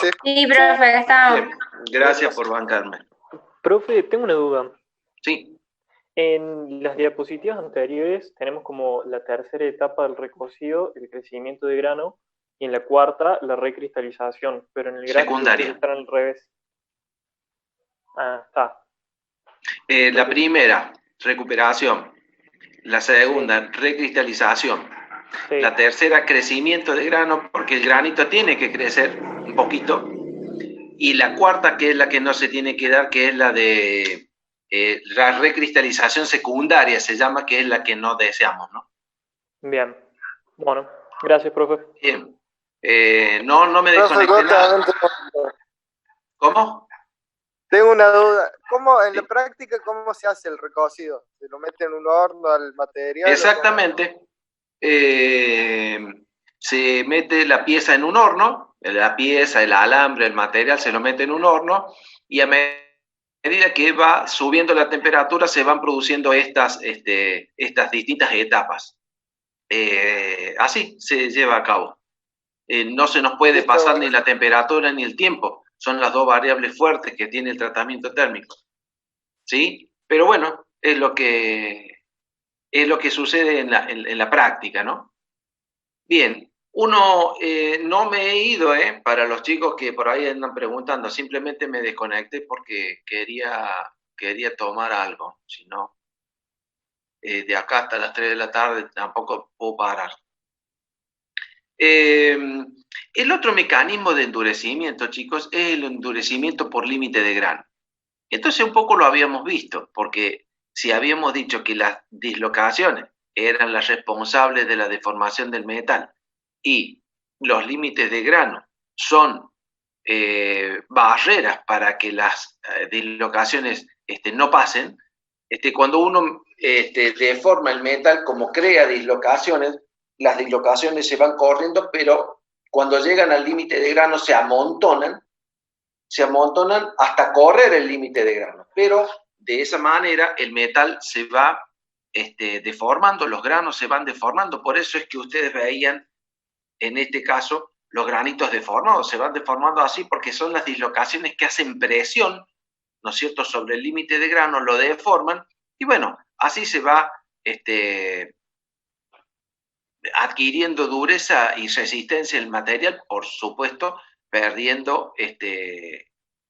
Sí. Sí, profe, acá estamos. Bien, gracias por bancarme. Profe, tengo una duda. Sí, En las diapositivas anteriores tenemos como la tercera etapa del recocido, el crecimiento de grano, y en la cuarta, la recristalización, pero en el gráfico secundaria. ustedes están al revés. Ah, está. La primera, recuperación. La segunda, Sí. recristalización. Sí. La tercera, crecimiento de grano, porque el granito tiene que crecer un poquito. Y la cuarta, que es la que no se tiene que dar, que es la de la recristalización secundaria, se llama, que es la que no deseamos, ¿no? Bien. Bueno, gracias, profe. Bien. No me Profe, desconecté nada. ¿Cómo? Tengo una duda. ¿Cómo en la práctica cómo se hace el recocido? ¿Se lo mete en un horno al material? Exactamente. Se mete la pieza en un horno, la pieza, el alambre, el material se lo mete en un horno y a medida que va subiendo la temperatura se van produciendo estas distintas etapas. Así se lleva a cabo. No se nos puede pasar ni la temperatura ni el tiempo. Son las dos variables fuertes que tiene el tratamiento térmico. ¿Sí? Pero bueno, es lo que sucede en la práctica, ¿no? Bien, no me he ido, para los chicos que por ahí andan preguntando, simplemente me desconecté porque quería tomar algo, si no, de acá hasta las 3 de la tarde tampoco puedo parar. El otro mecanismo de endurecimiento, chicos, es el endurecimiento por límite de grano. Entonces un poco lo habíamos visto, porque si habíamos dicho que las dislocaciones eran las responsables de la deformación del metal y los límites de grano son barreras para que las dislocaciones no pasen, cuando uno deforma el metal como crea dislocaciones, las dislocaciones se van corriendo, pero cuando llegan al límite de grano se amontonan hasta correr el límite de grano, pero de esa manera el metal se va deformando, los granos se van deformando, por eso es que ustedes veían en este caso los granitos deformados, se van deformando así porque son las dislocaciones que hacen presión, ¿no es cierto?, sobre el límite de grano, lo deforman, y bueno, así se va adquiriendo dureza y resistencia el material, por supuesto, perdiendo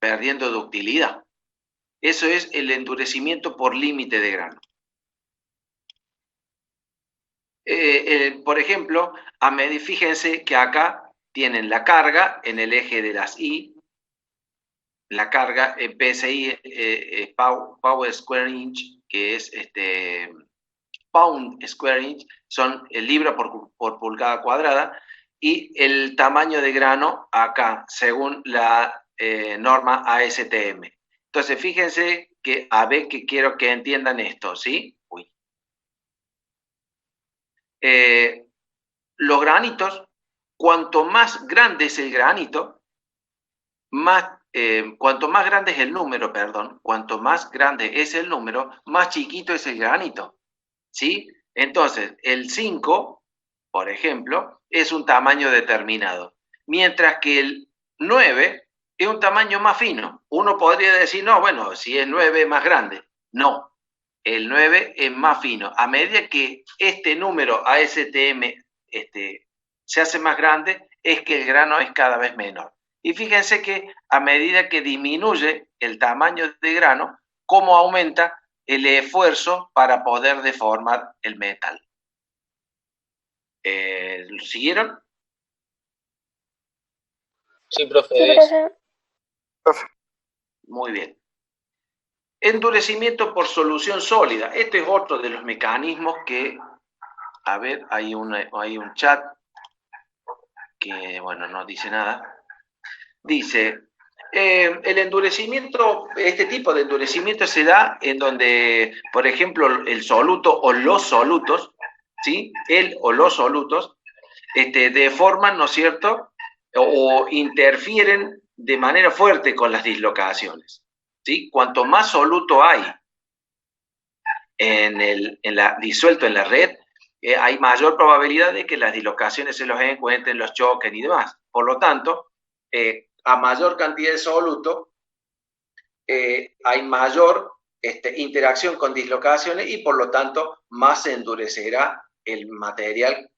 ductilidad. Eso es el endurecimiento por límite de grano. Por ejemplo, fíjense que acá tienen la carga en el eje de las I, la carga en PSI, Power Square Inch, que es Pound Square Inch, son libra por pulgada cuadrada, y el tamaño de grano acá, según la norma ASTM. Entonces, fíjense que, a ver, que quiero que entiendan esto, ¿sí? Los granitos, cuanto más grande es el granito, cuanto más grande es el número, cuanto más grande es el número, más chiquito es el granito, ¿sí? Entonces, el 5, por ejemplo, es un tamaño determinado, mientras que el 9 es un tamaño más fino. Uno podría decir, no, bueno, si es 9 es más grande. No, el 9 es más fino. A medida que este número ASTM se hace más grande, es que el grano es cada vez menor. Y fíjense que a medida que disminuye el tamaño de grano, cómo aumenta el esfuerzo para poder deformar el metal. ¿Lo siguieron? Sí, profe. Sí, profe. Muy bien. Endurecimiento por solución sólida. Este es otro de los mecanismos que, a ver, hay un chat que, bueno, no dice nada. Dice, el endurecimiento, este tipo de endurecimiento se da en donde, por ejemplo, el soluto o los solutos, ¿sí? El o los solutos deforman, ¿no es cierto?, o interfieren de manera fuerte con las dislocaciones, ¿sí? Cuanto más soluto hay disuelto en la red, hay mayor probabilidad de que las dislocaciones se los encuentren, los choquen y demás. Por lo tanto, a mayor cantidad de soluto, hay mayor interacción con dislocaciones y por lo tanto más se endurecerá el material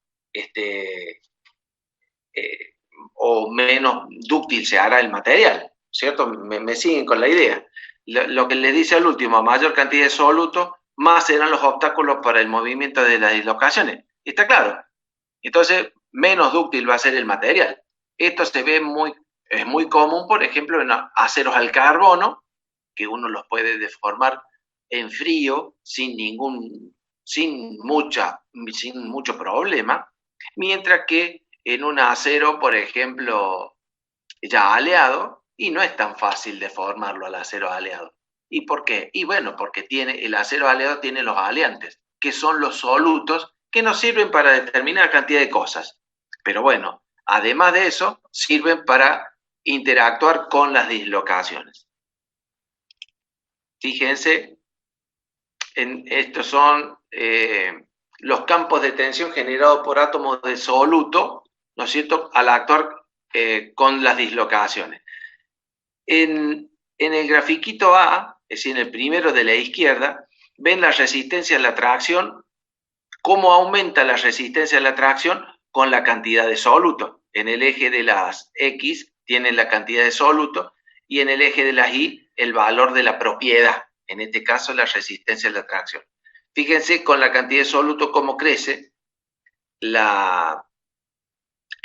o menos dúctil se hará el material, ¿cierto? Me siguen con la idea. Lo que les dice al último, a mayor cantidad de soluto, más serán los obstáculos para el movimiento de las dislocaciones. ¿Está claro? Entonces, menos dúctil va a ser el material. Esto se ve es muy común, por ejemplo, en aceros al carbono, que uno los puede deformar en frío sin mucho problema, mientras que en un acero, por ejemplo, ya aleado, y no es tan fácil deformarlo al acero aleado. ¿Y por qué? Y bueno, porque el acero aleado tiene los aleantes, que son los solutos que nos sirven para determinar cantidad de cosas. Pero bueno, además de eso, sirven para interactuar con las dislocaciones. Fíjense, estos son los campos de tensión generados por átomos de soluto, ¿no es cierto?, al actuar con las dislocaciones. En el grafiquito A, es decir, en el primero de la izquierda, ven la resistencia a la tracción, cómo aumenta la resistencia a la tracción con la cantidad de soluto. En el eje de las X tienen la cantidad de soluto y en el eje de las Y el valor de la propiedad, en este caso la resistencia a la tracción. Fíjense con la cantidad de soluto cómo crece la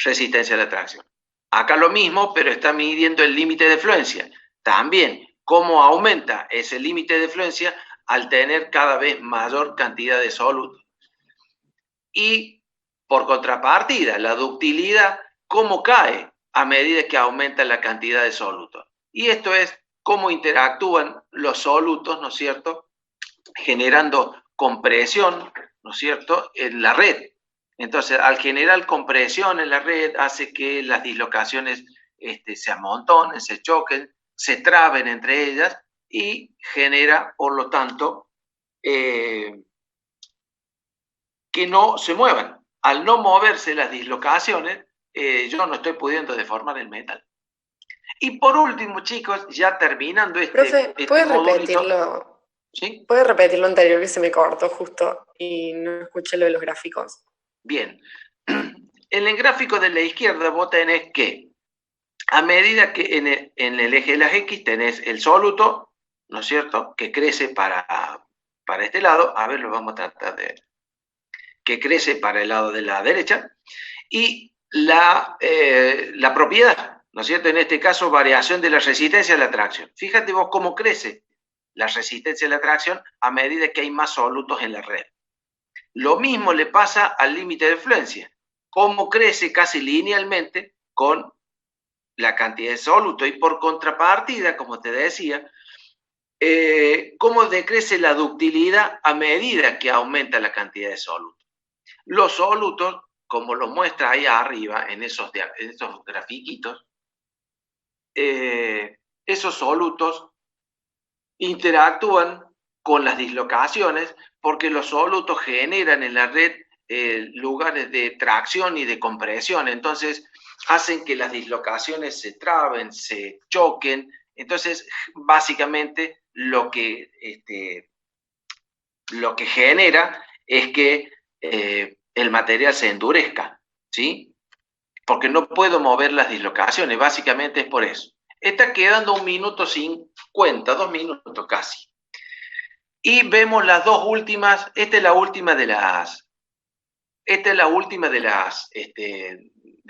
resistencia a la tracción. Acá lo mismo, pero está midiendo el límite de fluencia. También, cómo aumenta ese límite de fluencia al tener cada vez mayor cantidad de soluto. Y, por contrapartida, la ductilidad, cómo cae a medida que aumenta la cantidad de soluto. Y esto es cómo interactúan los solutos, ¿no es cierto?, generando compresión, ¿no es cierto?, en la red. Entonces, al generar compresión en la red, hace que las dislocaciones se amontonen, se choquen, se traben entre ellas y genera, por lo tanto, que no se muevan. Al no moverse las dislocaciones, yo no estoy pudiendo deformar el metal. Y por último, chicos, ya terminando Profe, ¿puedes modulito, repetirlo? ¿sí? ¿Puedes repetir lo anterior que se me cortó justo y no escuché lo de los gráficos? Bien. En el gráfico de la izquierda vos tenés que, a medida que en el eje de las X tenés el soluto, ¿no es cierto?, que crece para este lado. A ver, lo vamos a tratar de... que crece para el lado de la derecha. Y la propiedad, ¿no es cierto?, en este caso, variación de la resistencia a la tracción. Fíjate vos cómo crece la resistencia a la tracción a medida que hay más solutos en la red. Lo mismo le pasa al límite de fluencia, cómo crece casi linealmente con la cantidad de soluto. Y por contrapartida, como te decía, cómo decrece la ductilidad a medida que aumenta la cantidad de soluto. Los solutos, como lo muestra ahí arriba en esos grafiquitos, esos solutos interactúan con las dislocaciones porque los solutos generan en la red lugares de tracción y de compresión. Entonces hacen que las dislocaciones se traben, se choquen. Entonces, básicamente lo que genera es que el material se endurezca, ¿sí? Porque no puedo mover las dislocaciones, básicamente es por eso. Está quedando 1 minuto 50, 2 minutos casi. Y vemos las dos últimas, esta es la última de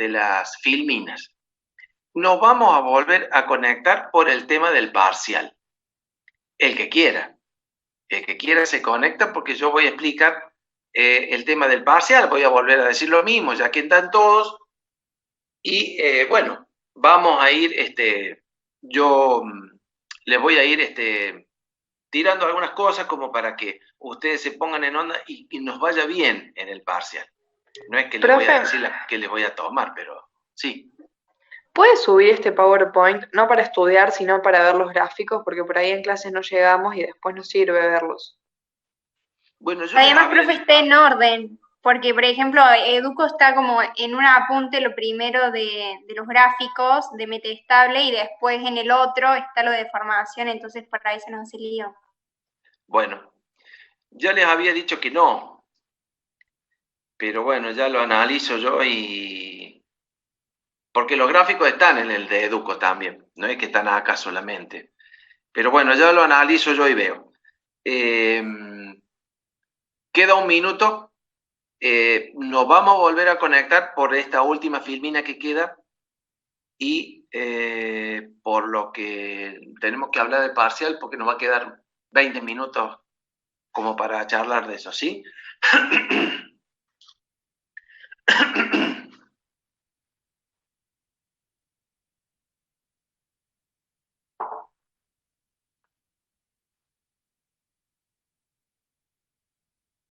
las filminas. Nos vamos a volver a conectar por el tema del parcial. El que quiera se conecta porque yo voy a explicar el tema del parcial, voy a volver a decir lo mismo, ya que están todos. Y bueno, vamos a ir, yo les voy a ir tirando algunas cosas como para que ustedes se pongan en onda y nos vaya bien en el parcial. No es que les voy a decir que les voy a tomar, pero sí. ¿Puedes subir este PowerPoint, no para estudiar, sino para ver los gráficos? Porque por ahí en clase no llegamos y después nos sirve verlos. Bueno, Además, profe, está en orden. Porque, por ejemplo, Educo está como en un apunte lo primero de los gráficos de metaestable y después en el otro está lo de formación, entonces por ahí se nos hace lío. Bueno, ya les había dicho que no, pero bueno, ya lo analizo yo y... Porque los gráficos están en el de Educo también, no es que están acá solamente. Pero bueno, ya lo analizo yo y veo. Queda un minuto. Nos vamos a volver a conectar por esta última filmina que queda y por lo que tenemos que hablar del parcial porque nos va a quedar 20 minutos como para charlar de eso, ¿sí?